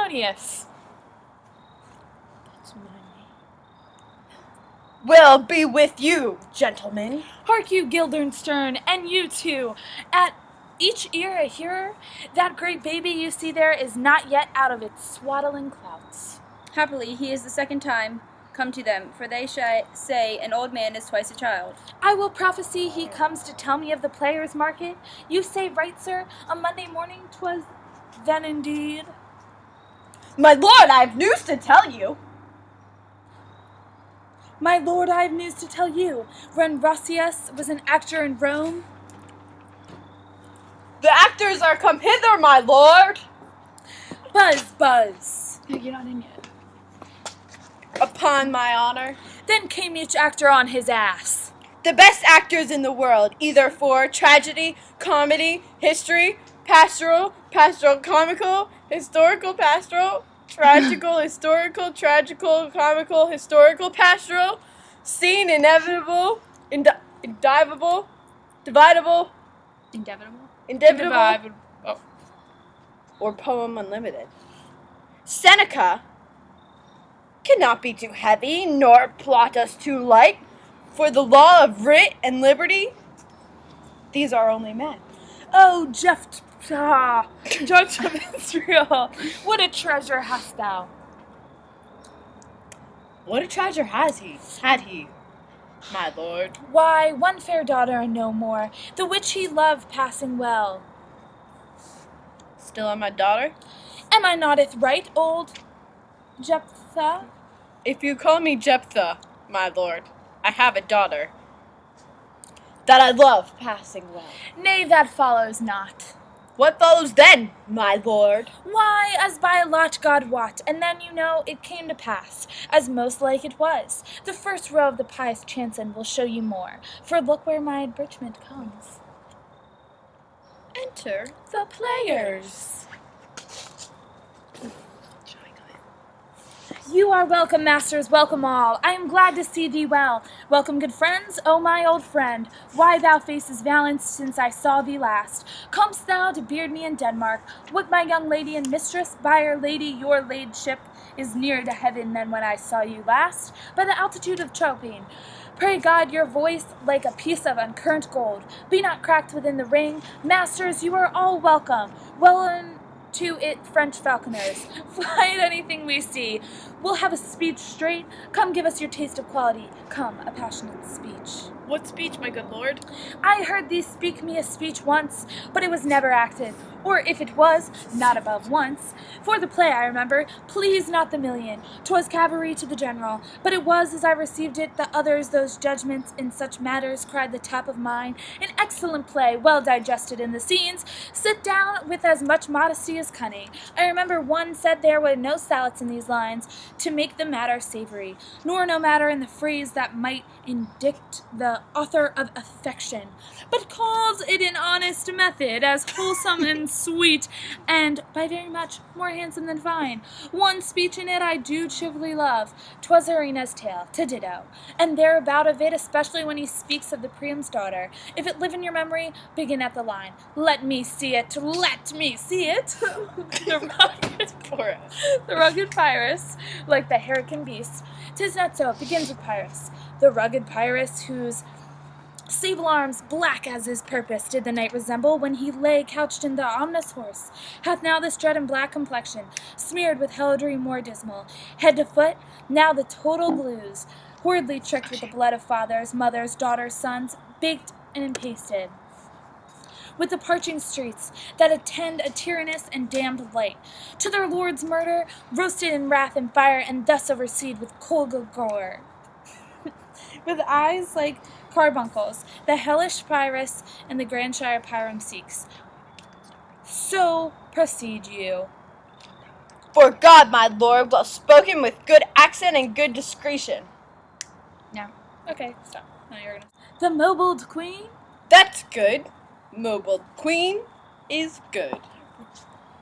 Antonius. That's my name. Will be with you, gentlemen. Hark you, Guildenstern, and you too. At each ear a hearer, that great baby you see there is not yet out of its swaddling clouds. Happily, he is the second time come to them, for they say an old man is twice a child. I will prophesy he comes to tell me of the players' market. You say right, sir, a Monday morning 'twas then indeed. My lord, I have news to tell you. My lord, I have news to tell you. When Roscius was an actor in Rome. The actors are come hither, my lord. Buzz, buzz. Yeah, you're not in yet. Upon my honor. Then came each actor on his ass. The best actors in the world, either for tragedy, comedy, history, pastoral, comical, historical, pastoral, tragical, historical, tragical, comical, historical, pastoral, scene, inevitable, dividable, Inevitable. or poem unlimited. Seneca cannot be too heavy, nor Plautus too light, for the law of writ and liberty, these are only men. Oh, Judge of Israel, what a treasure hast thou. What a treasure had he, my lord? Why, one fair daughter and no more, the which he loved passing well. Still on my daughter? Am I not it right, old Jephthah? If you call me Jephthah, my lord, I have a daughter that I love passing well. Nay, that follows not. What follows then, my lord? Why, as by a lot God wot, and then you know it came to pass, as most like it was. The first row of the pious chanson will show you more, for look where my abridgment comes. Enter The players. You are welcome, masters, welcome all. I am glad to see thee well. Welcome, good friends, O my old friend. Why thou faces valiant since I saw thee last? Comest thou to beard me in Denmark? What my young lady and mistress, by our lady your ladyship, is nearer to heaven than when I saw you last? By the altitude of Chopin. Pray God your voice like a piece of uncurrent gold. Be not cracked within the ring. Masters, you are all welcome. Well to it, French falconers. Fly at anything we see. We'll have a speech straight. Come give us your taste of quality. Come, a passionate speech. What speech, my good lord? I heard thee speak me a speech once, but it was never acted. Or if it was, not above once. For the play, I remember, please not the million. 'Twas cavalry to the general. But it was, as I received it, the others, those judgments in such matters, cried the top of mine. An excellent play, well digested in the scenes. Sit down with as much modesty as cunning. I remember one said there were no sallets in these lines, to make the matter savory, nor no matter in the phrase that might indict the author of affection, but called it an honest method, as wholesome and sweet, and by very much more handsome than fine. One speech in it I do chiefly love. 'Twas Arena's tale, to ditto, and thereabout of it, especially when he speaks of the Priam's daughter. If it live in your memory, begin at the line, let me see it, let me see it. The rugged Pyrrhus, like the Hyrcan beast. 'Tis not so, it begins with Pyrrhus. The rugged Pyrrhus, whose sable arms, black as his purpose, did the knight resemble when he lay couched in the omnibus horse, hath now this dread and black complexion, smeared with heraldry more dismal, head to foot, now the total blues, horridly tricked with the blood of fathers, mothers, daughters, sons, baked and pasted with the parching streets that attend a tyrannous and damned light, to their lord's murder, roasted in wrath and fire, and thus overseed with cold gore. With eyes like carbuncles, the hellish Pyrrhus and the Grandshire Pyrum seeks. So proceed you. For God, my lord, well spoken with good accent and good discretion. Now, okay, stop. Now you're gonna. The mobled queen? That's good. Mobile queen is good.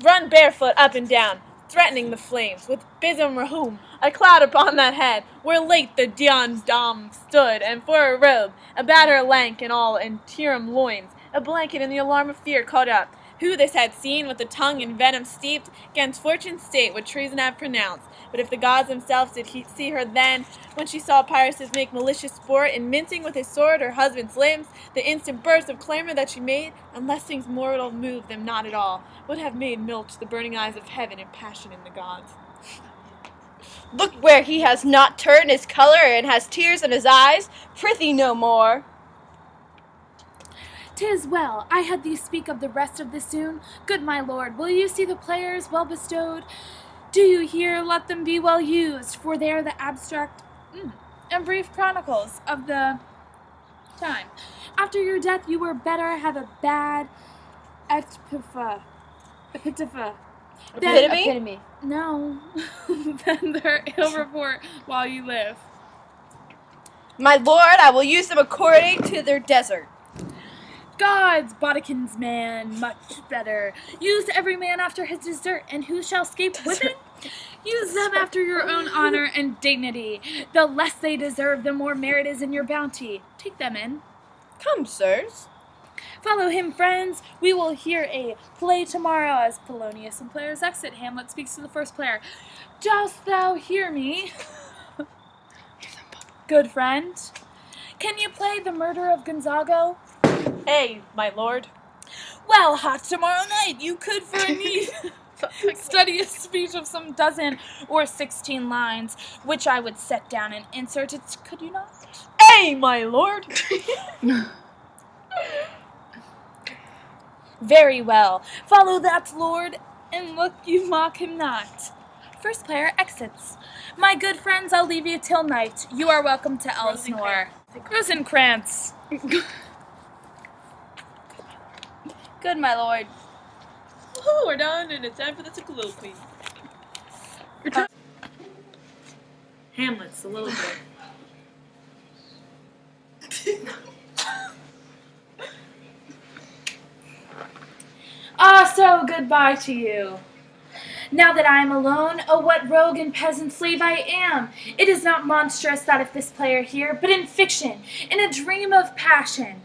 Run barefoot up and down, threatening the flames, with bosom room, a cloud upon that head, where late the Dian Dom stood, and for a robe, about her lank and all in Tyrum loins, a blanket in the alarm of fear called out, Who this had seen, with a tongue in venom steeped, 'gainst fortune's state would treason have pronounced. But if the gods themselves did see her then, when she saw Pyrrhus make malicious sport in mincing with his sword her husband's limbs, the instant burst of clamor that she made, unless things mortal moved them not at all, would have made milch the burning eyes of heaven and passion in the gods. Look where he has not turned his color and has tears in his eyes. Prithee no more. 'Tis well, I had thee speak of the rest of the soon. Good my lord, will you see the players well bestowed? Do you hear? Let them be well used, for they are the abstract and brief chronicles of the time. After your death you were better have a bad epitaph. Epitome? No. Then their ill report while you live. My lord, I will use them according to their desert. Gods, Bodykin's man, much better. Use every man after his desert, and who shall escape with it? Use them after your own honor and dignity. The less they deserve, the more merit is in your bounty. Take them in. Come, sirs. Follow him, friends. We will hear a play tomorrow as Polonius and players exit. Hamlet speaks to the first player. Dost thou hear me? Good friend. Can you play the murder of Gonzago? Ay, my lord. Well, hot tomorrow night, you could for a need study a speech of some dozen or 16 lines, which I would set down and insert it, could you not? Ay, my lord. Very well. Follow that lord, and look you mock him not. First player exits. My good friends, I'll leave you till night. You are welcome to Elsnore. Rosencrantz. Good, my lord. Oh, we're done, and it's time for the soliloquy. Hamlet's soliloquy. So goodbye to you. Now that I am alone, oh, what rogue and peasant slave I am! It is not monstrous that if this player here, but in fiction, in a dream of passion,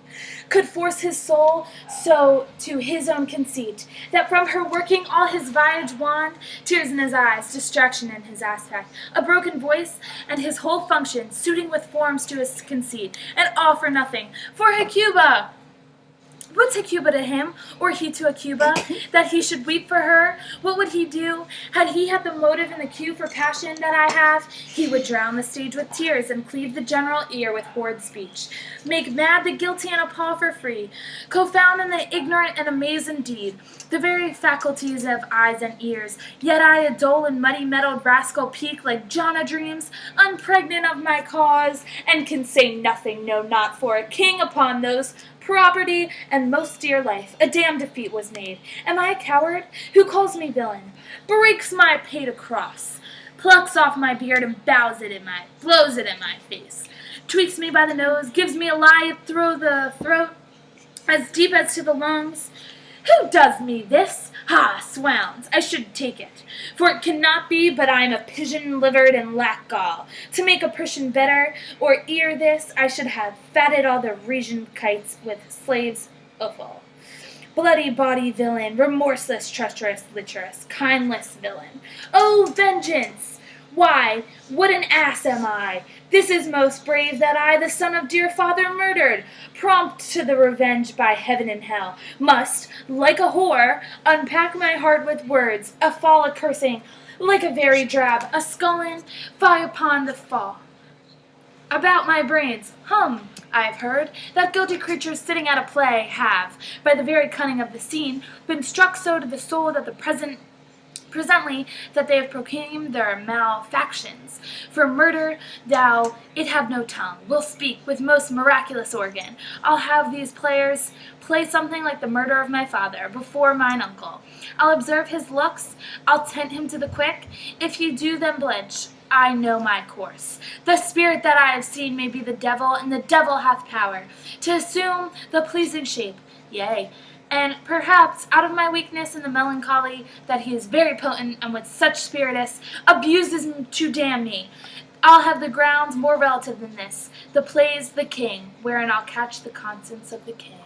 could force his soul so to his own conceit, that from her working all his viage wand, tears in his eyes, distraction in his aspect, a broken voice, and his whole function suiting with forms to his conceit, and all for nothing, for Hecuba! What's Hecuba to him, or he to Hecuba, that he should weep for her? What would he do? Had he had the motive and the cue for passion that I have, he would drown the stage with tears, and cleave the general ear with horrid speech, make mad the guilty and appall for free, confound in the ignorant and amaze indeed, the very faculties of eyes and ears. Yet I, a dull and muddy-mettled rascal, peak like John a dreams, unpregnant of my cause, and can say nothing, no, not for a king upon those property and most dear life, a damned defeat was made. Am I a coward? Who calls me villain? Breaks my pate across, plucks off my beard and blows it in my face, tweaks me by the nose, gives me a lie through the throat, as deep as to the lungs. Who does me this? Ha, swounds, I should take it, for it cannot be but I am a pigeon-livered and lack gall. To make a Persian better, or ere this, I should have fatted all the region kites with slaves offal. Bloody body villain, remorseless, treacherous, lecherous, kindless villain. Oh, vengeance! Why, what an ass am I! This is most brave that I, the son of dear father murdered, prompt to the revenge by heaven and hell, must, like a whore, unpack my heart with words, a fall a-cursing, like a very drab, a sculling, fie upon the fall. About my brains, I've heard, that guilty creatures sitting at a play have, by the very cunning of the scene, been struck so to the soul that presently that they have proclaimed their malefactions. For murder, thou, it have no tongue, will speak with most miraculous organ. I'll have these players play something like the murder of my father, before mine uncle. I'll observe his looks, I'll tent him to the quick. If he do them blench, I know my course. The spirit that I have seen may be the devil, and the devil hath power to assume the pleasing shape, yea, and perhaps out of my weakness and the melancholy that he is very potent and with such spiritus abuses to damn me. I'll have the grounds more relative than this. The play's the king, wherein I'll catch the conscience of the king.